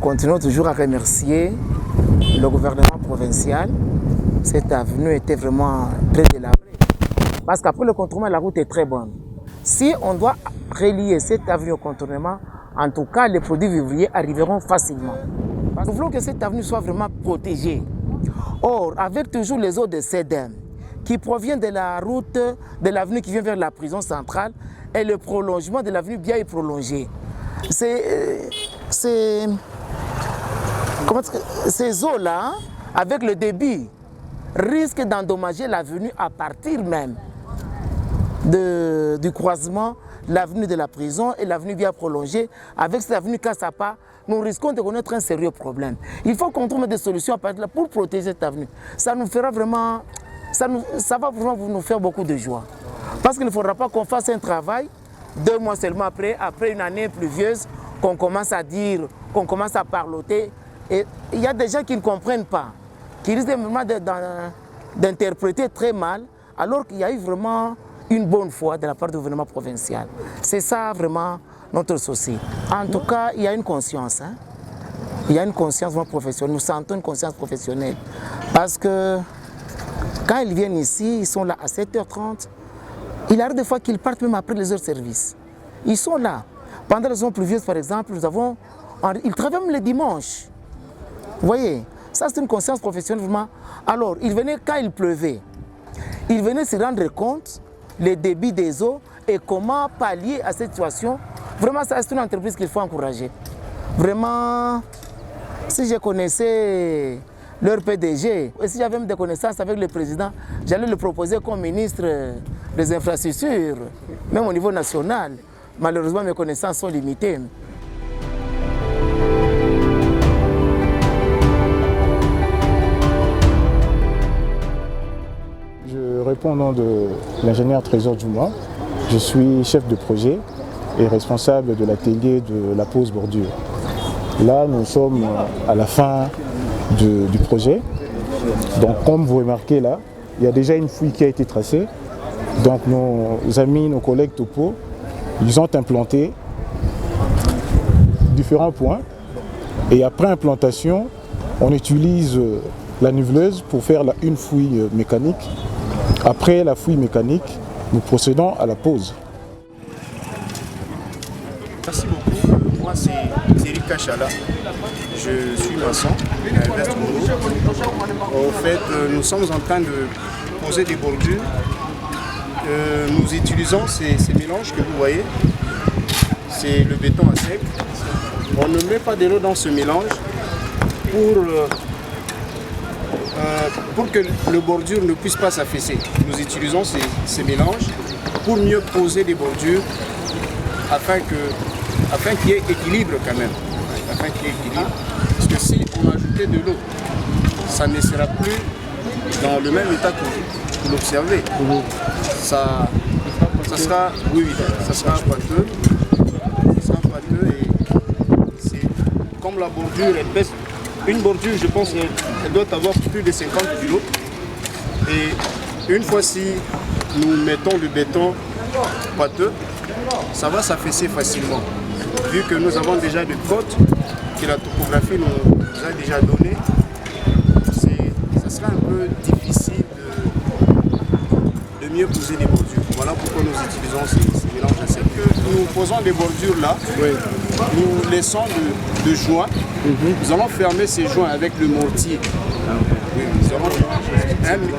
continuons toujours à remercier le gouvernement provincial. Cette avenue était vraiment très délabrée. Parce qu'après le contournement, la route est très bonne. Si on doit relier cette avenue au contournement, en tout cas, les produits vivriers arriveront facilement. Nous voulons que cette avenue soit vraiment protégée. Or, avec toujours les eaux de Sédem qui proviennent de la route de l'avenue qui vient vers la prison centrale et le prolongement de l'avenue bien est prolongé. Ces eaux-là, avec le débit, risquent d'endommager l'avenue à partir même du croisement, l'avenue de la prison et l'avenue bien prolongée. Avec cette avenue Kassapa, nous risquons de connaître un sérieux problème. Il faut qu'on trouve des solutions à partir de là pour protéger cette avenue. Ça nous fera vraiment, ça va vraiment nous faire beaucoup de joie. Parce qu'il ne faudra pas qu'on fasse un travail 2 mois seulement après une année pluvieuse, qu'on commence à dire, qu'on commence à parloter. Et il y a des gens qui ne comprennent pas, qui risquent vraiment d'interpréter très mal, alors qu'il y a eu vraiment une bonne foi de la part du gouvernement provincial. C'est ça vraiment notre souci. En tout cas, il y a une conscience. Hein? Il y a une conscience professionnelle. Nous sentons une conscience professionnelle. Parce que quand ils viennent ici, ils sont là à 7h30. Il arrive des fois qu'ils partent même après les heures de service. Ils sont là. Pendant les saisons pluvieuses, par exemple, ils travaillent même les dimanches. Vous voyez, ça c'est une conscience professionnelle vraiment. Alors, ils venaient quand il pleuvait. Ils venaient se rendre compte les débits des eaux et comment pallier à cette situation. Vraiment, ça c'est une entreprise qu'il faut encourager. Vraiment, si je connaissais leur PDG, et si j'avais même des connaissances avec le président, j'allais le proposer comme ministre des infrastructures, même au niveau national. Malheureusement, mes connaissances sont limitées. Je réponds au nom de l'ingénieur Trésor Djouma. Je suis chef de projet et responsable de l'atelier de la pose bordure. Là, nous sommes à la fin du projet. Donc, comme vous remarquez là, il y a déjà une fouille qui a été tracée. Donc, nos amis, nos collègues topo, ils ont implanté différents points. Et après implantation, on utilise la niveleuse pour faire une fouille mécanique. Après la fouille mécanique, nous procédons à la pose. Merci beaucoup. Moi, c'est Eric Kachala. Je suis maçon à West Congo. En fait, nous sommes en train de poser des bordures. Nous utilisons ces mélanges que vous voyez. C'est le béton à sec. On ne met pas de l'eau dans ce mélange pour que le bordure ne puisse pas s'affaisser. Nous utilisons ces mélanges pour mieux poser des bordures afin qu'il y ait équilibre quand même. Afin qu'il y ait équilibre. Parce que si on ajoutait de l'eau, ça ne sera plus dans le même état que vous l'observez. Ça sera pâteux. Ça sera pâteux et c'est comme la bordure, elle pèse. Une bordure, je pense, elle doit avoir plus de 50 kg. Et une fois si nous mettons le béton pâteux, ça va s'affaisser facilement. Vu que nous avons déjà des côtes que la topographie nous a déjà données, ça sera un peu difficile de mieux poser des bordures. Voilà pourquoi nous utilisons ces mélanges à sec. Nous posons des bordures là, oui. Nous laissons de joints. Nous allons fermer ces joints avec le mortier. Oui, nous allons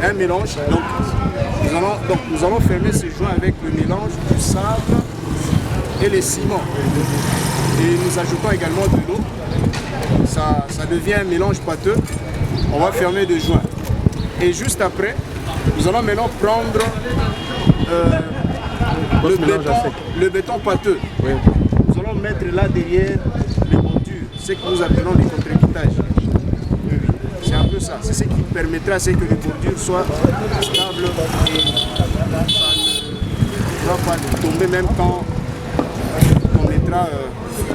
un mélange. Donc, nous allons fermer ces joints avec le mélange du sable et les ciments. Et nous ajoutons également de l'eau. Ça devient un mélange pâteux. On va fermer deux joints. Et juste après, nous allons maintenant prendre le béton pâteux. Oui. Nous allons mettre là derrière les bordures, ce que nous appelons les contre-équitages. Oui. C'est un peu ça. C'est ce qui permettra à ce que les bordures soient stables et ça ne va pas tomber même quand on mettra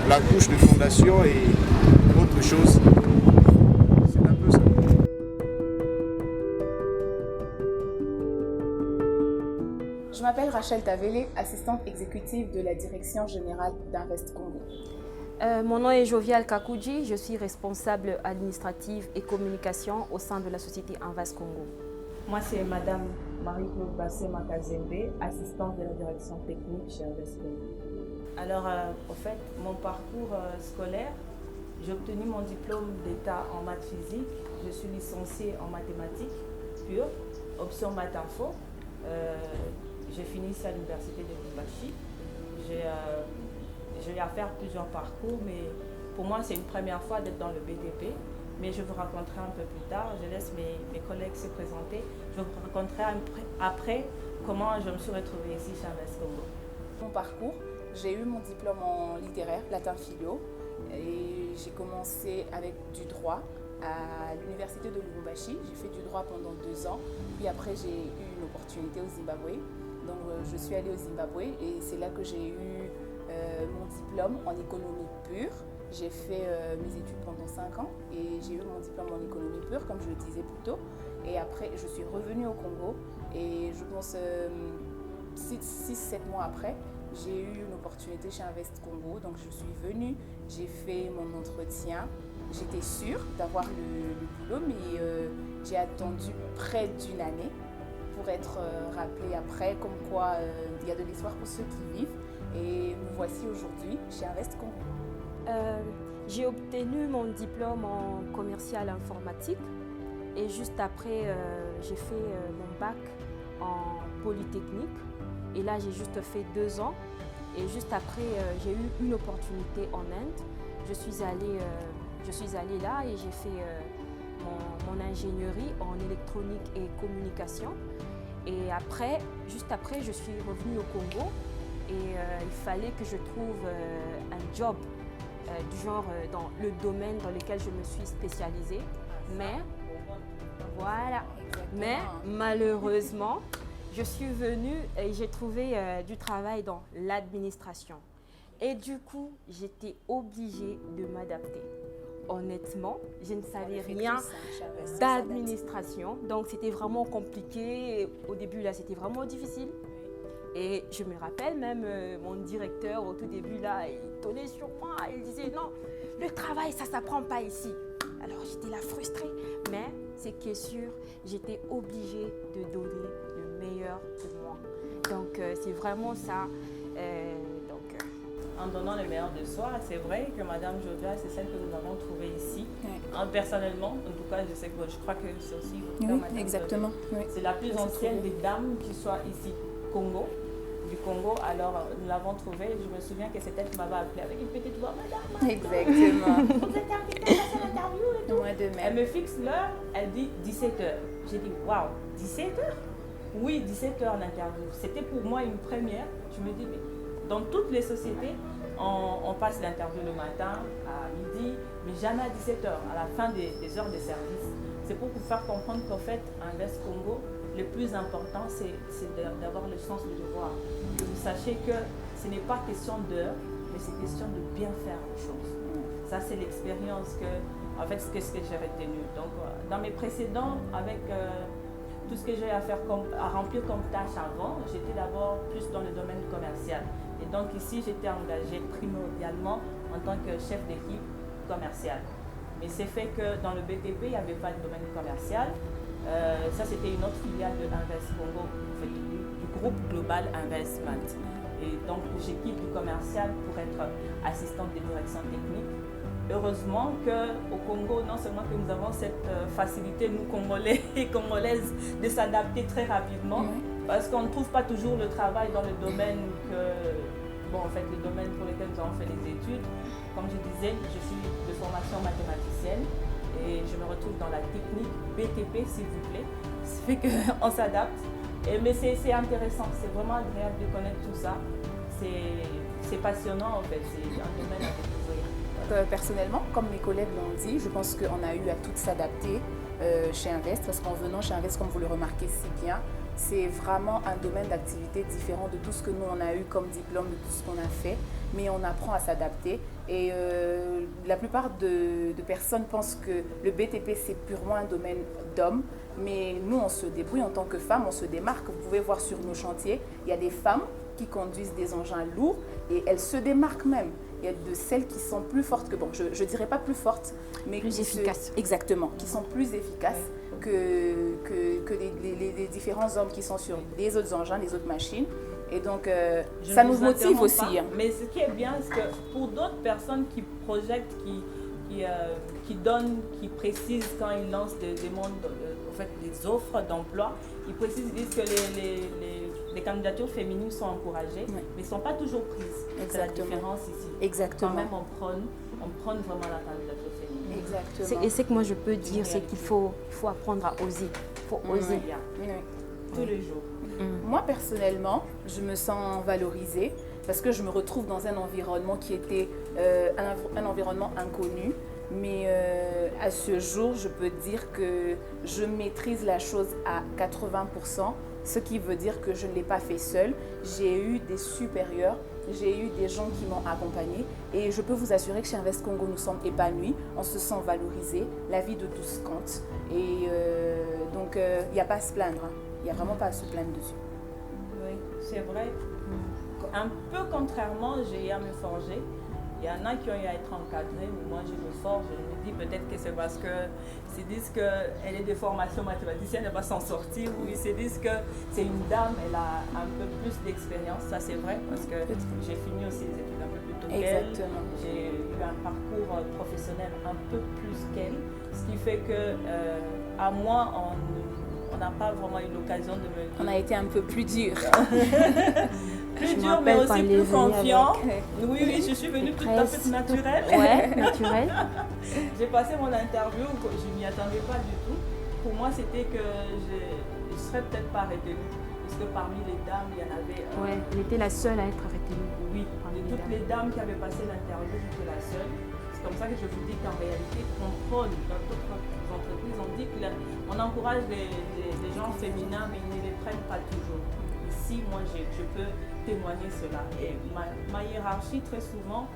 la couche de fondation et autre chose. C'est un peu ça. Je m'appelle Rachel Tavele, assistante exécutive de la Direction générale d'Invest Congo. Mon nom est Jovial Kakouji, je suis responsable administrative et communication au sein de la société Invest Congo. Moi, c'est Madame Marie-Claude Bassé-Makazembe, assistante de la direction technique chez Invest Congo. Alors, au fait, mon parcours scolaire, j'ai obtenu mon diplôme d'État en maths physique. Je suis licenciée en mathématiques pure, option maths info. J'ai fini ici à l'université de Lubumbashi. J'ai eu à faire plusieurs parcours, mais pour moi, c'est une première fois d'être dans le BTP. Mais je vous raconterai un peu plus tard. Je laisse mes collègues se présenter. Je vous raconterai après comment je me suis retrouvée ici chez Invest Congo. Mon parcours, j'ai eu mon diplôme en littéraire, latin philo, et j'ai commencé avec du droit à l'université de Lubumbashi. J'ai fait du droit pendant 2 ans, puis après j'ai eu une opportunité au Zimbabwe. Donc je suis allée au Zimbabwe et c'est là que j'ai eu mon diplôme en économie pure. J'ai fait mes études pendant 5 ans et j'ai eu mon diplôme en économie pure, comme je le disais plus tôt. Et après, je suis revenue au Congo et je pense 6-7 mois après, j'ai eu une opportunité chez Invest Congo. Donc je suis venue, j'ai fait mon entretien. J'étais sûre d'avoir le boulot, mais j'ai attendu près d'1 année pour être rappelée après, comme quoi il y a de l'espoir pour ceux qui vivent. Et me voici aujourd'hui chez Invest Congo. J'ai obtenu mon diplôme en commercial informatique et juste après, j'ai fait mon bac en polytechnique. Et là, j'ai juste fait 2 ans. Et juste après, j'ai eu une opportunité en Inde. Je suis allée là et j'ai fait mon ingénierie en électronique et communication. Et après, juste après, je suis revenue au Congo et il fallait que je trouve un job du genre dans le domaine dans lequel je me suis spécialisée. Mais, voilà. Mais malheureusement, je suis venue et j'ai trouvé du travail dans l'administration. Et du coup, j'étais obligée de m'adapter. Honnêtement, je ne savais rien d'administration, donc c'était vraiment compliqué. Au début, là, c'était vraiment difficile. Et je me rappelle même, mon directeur, au tout début, là, il tonnait sur moi. Il disait, non, le travail, ça ne s'apprend pas ici. Alors, j'étais là frustrée. Mais, c'est que sûr, j'étais obligée de donner le meilleur de moi. Donc, c'est vraiment ça. En donnant le meilleur de soi, c'est vrai que Madame Jodia, c'est celle que nous avons trouvée ici. Oui. Personnellement, en tout cas, je crois que c'est aussi votre Oui, Madame exactement. Oui. C'est la plus ancienne des dames qui soit ici, du Congo. Alors, nous l'avons trouvée. Je me souviens que c'est elle qui m'avait appelée avec une petite voix, Madame. Exactement. Vous êtes invitée à passer l'interview et tout. Moi de Elle même. me fixe l'heure, elle dit 17h. J'ai dit, waouh, 17h? Oui, 17h l'interview. C'était pour moi une première. Je me dis, mais dans toutes les sociétés, on passe l'interview le matin, à midi, mais jamais à 17h, à la fin des heures de service. C'est pour vous faire comprendre qu'en fait, à Invest Congo, le plus important, c'est d'avoir le sens du devoir. Que vous sachiez que ce n'est pas question d'heure, mais c'est question de bien faire les choses. Ça, c'est l'expérience en fait, ce que j'ai retenu. Donc, dans mes précédents, avec tout ce que j'ai à remplir comme tâche avant, j'étais d'abord plus dans le domaine commercial. Et donc ici, j'étais engagée primordialement en tant que chef d'équipe commerciale. Mais c'est fait que dans le BTP, il n'y avait pas de domaine commercial. Ça, c'était une autre filiale de Invest Congo, en fait, du groupe Global Investment. Et donc, j'équipe du commercial pour être assistante de direction technique. Heureusement qu'au Congo, non seulement que nous avons cette facilité, nous Congolais et Congolaises, de s'adapter très rapidement, parce qu'on ne trouve pas toujours le travail dans le domaine le domaine pour lequel nous avons fait des études. Comme je disais, je suis de formation mathématicienne et je me retrouve dans la technique BTP, s'il vous plaît. Ça fait qu'on s'adapte. Mais c'est intéressant, c'est vraiment agréable de connaître tout ça. C'est passionnant en fait, c'est un domaine à découvrir. Personnellement, comme mes collègues l'ont dit, je pense qu'on a eu à toutes s'adapter chez Invest, parce qu'en venant chez Invest, comme vous le remarquez si bien, c'est vraiment un domaine d'activité différent de tout ce que nous on a eu comme diplôme, de tout ce qu'on a fait, mais on apprend à s'adapter. Et la plupart de personnes pensent que le BTP c'est purement un domaine d'hommes, mais nous on se débrouille en tant que femmes, on se démarque. Vous pouvez voir sur nos chantiers, il y a des femmes qui conduisent des engins lourds et elles se démarquent même. il y a de celles qui sont plus fortes que, bon, je ne dirais pas plus fortes, mais plus efficaces. Exactement, qui sont plus efficaces que les différents hommes qui sont sur les autres engins, les autres machines. Et donc, ça nous motive aussi. Hein. Mais ce qui est bien, c'est que pour d'autres personnes qui projettent, qui donnent, qui précisent quand ils lancent des offres d'emploi, ils précisent, ils disent que les candidatures féminines sont encouragées, mais ne sont pas toujours prises. C'est la différence ici. Exactement. Quand même, on prône vraiment la candidature féminine. Exactement. Et ce que moi je peux dire, c'est qu'il faut apprendre à oser. Il faut oser. Tous les jours. Moi, personnellement, je me sens valorisée parce que je me retrouve dans un environnement qui était un environnement inconnu. Mais à ce jour, je peux dire que je maîtrise la chose à 80%, ce qui veut dire que je ne l'ai pas fait seule. J'ai eu des supérieurs, j'ai eu des gens qui m'ont accompagnée et je peux vous assurer que chez Invest Congo, nous sommes épanouis, on se sent valorisés, la vie de tous compte. Et donc, il n'y a pas à se plaindre. Hein. Il n'y a vraiment pas à se plaindre dessus. Oui, c'est vrai. Un peu contrairement, j'ai eu à me forger. Il y en a qui ont eu à être encadrés, mais moi je me forge. Je me dis peut-être que c'est parce qu'ils se disent qu'elle est de formation mathématicienne, elle va s'en sortir, ou ils se disent que c'est une dame, elle a un peu plus d'expérience. Ça c'est vrai, parce que j'ai fini aussi les études un peu plus tôt qu'elle. J'ai eu un parcours professionnel un peu plus qu'elle, ce qui fait que à moi, on n'a pas vraiment eu l'occasion de me... On a été un peu plus dur. Plus dur, mais aussi plus confiant. Oui, je suis venue tout à fait naturelle. Ouais, naturelle. J'ai passé mon interview, je ne m'y attendais pas du tout. Pour moi, c'était que je ne serais peut-être pas retenue. Parce que parmi les dames, il y en avait... Ouais, elle était la seule à être retenue. Oui, de toutes les dames qui avaient passé l'interview, j'étais la seule. C'est comme ça que je vous dis qu'en réalité, on prône dans d'autres entreprises, on dit qu'on encourage les gens féminins, mais ils ne les prennent pas toujours. Ici, moi, je peux témoigner cela. Et ma hiérarchie, très souvent,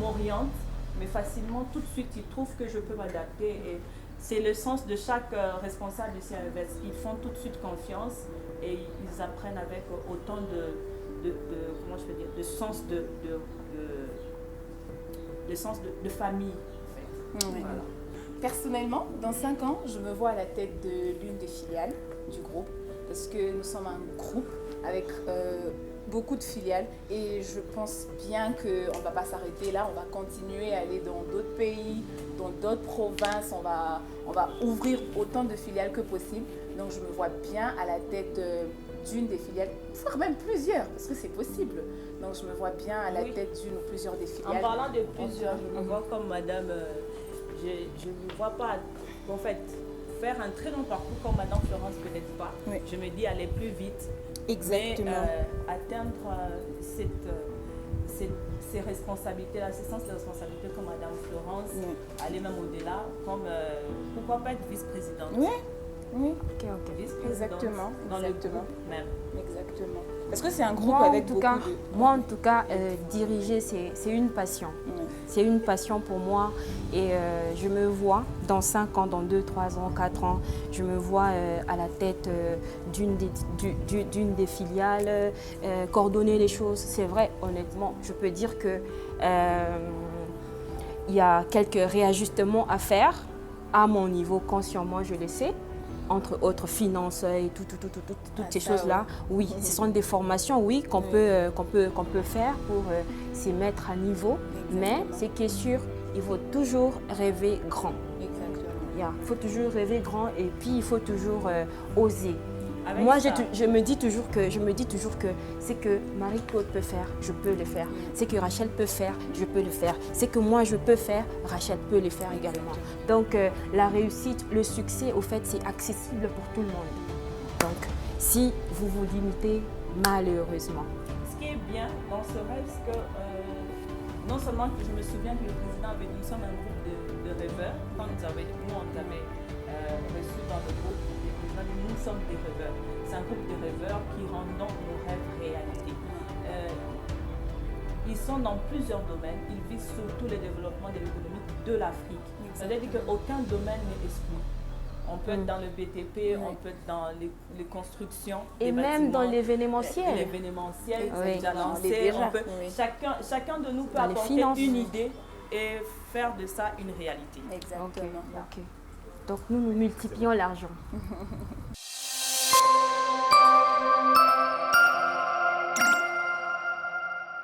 m'oriente, mais facilement, tout de suite, ils trouvent que je peux m'adapter. Et c'est le sens de chaque responsable ici à Invest. Ils font tout de suite confiance et ils apprennent avec autant comment je peux dire, de sens de famille. En fait. Oui. Voilà. Personnellement, dans 5 ans, je me vois à la tête de l'une des filiales du groupe parce que nous sommes un groupe avec beaucoup de filiales et je pense bien qu'on ne va pas s'arrêter là, on va continuer à aller dans d'autres pays, dans d'autres provinces, on va ouvrir autant de filiales que possible. Donc je me vois bien à la tête d'une des filiales, voire même plusieurs, parce que c'est possible. Donc je me vois bien à la tête d'une ou plusieurs des filiales. En parlant de plusieurs, je me vois comme madame, je ne me vois pas, en fait, faire un très long parcours comme madame Florence peut-être pas. Oui. Je me dis aller plus vite. Exactement. Mais atteindre ces responsabilités-là, ce sens de responsabilité comme madame Florence, aller même au-delà, comme pourquoi pas être vice-présidente. Oui. Oui. Ok. Vice-présidente. Exactement. Dans le groupe même. Exactement. Parce que c'est un groupe avec beaucoup de... Moi, en tout cas, diriger, c'est une passion. C'est une passion pour moi. Et je me vois dans 5 ans, dans 2, 3 ans, 4 ans, je me vois à la tête d'une des filiales, coordonner les choses. C'est vrai, honnêtement, je peux dire que il y a quelques réajustements à faire. À mon niveau, consciemment, je le sais. Entre autres finances et toutes ces choses-là. Oui, ce sont des formations, oui, qu'on peut faire pour s'y mettre à niveau. Mais ce qui est sûr, il faut toujours rêver grand. Exactement. Il faut toujours rêver grand et puis il faut toujours oser. Moi, je me dis toujours que ce que Marie-Claude peut faire, je peux le faire. Ce que Rachel peut faire, je peux le faire. Ce que moi, je peux faire, Rachel peut le faire également. Donc, la réussite, le succès, au fait, c'est accessible pour tout le monde. Donc, si vous vous limitez, malheureusement. Ce qui est bien dans ce rêve, c'est que non seulement que je me souviens que le président avait dit, nous sommes un groupe de rêveurs. Quand on nous avait reçus dans le groupe, nous sommes des rêveurs. C'est un groupe de rêveurs qui rendent nos rêves réalité. Ils sont dans plusieurs domaines. Ils visent surtout le développement de l'économie de l'Afrique. C'est-à-dire qu'aucun domaine n'est exclu. On peut être dans le BTP, on peut être dans les constructions. Et même dans l'événementiel. L'événementiel, Oui. c'est déjà lancé. Déjà, On peut, oui. chacun de nous peut Dans les apporter finances. une idée et faire de ça une réalité. Exactement. Ok. Donc nous multiplions l'argent.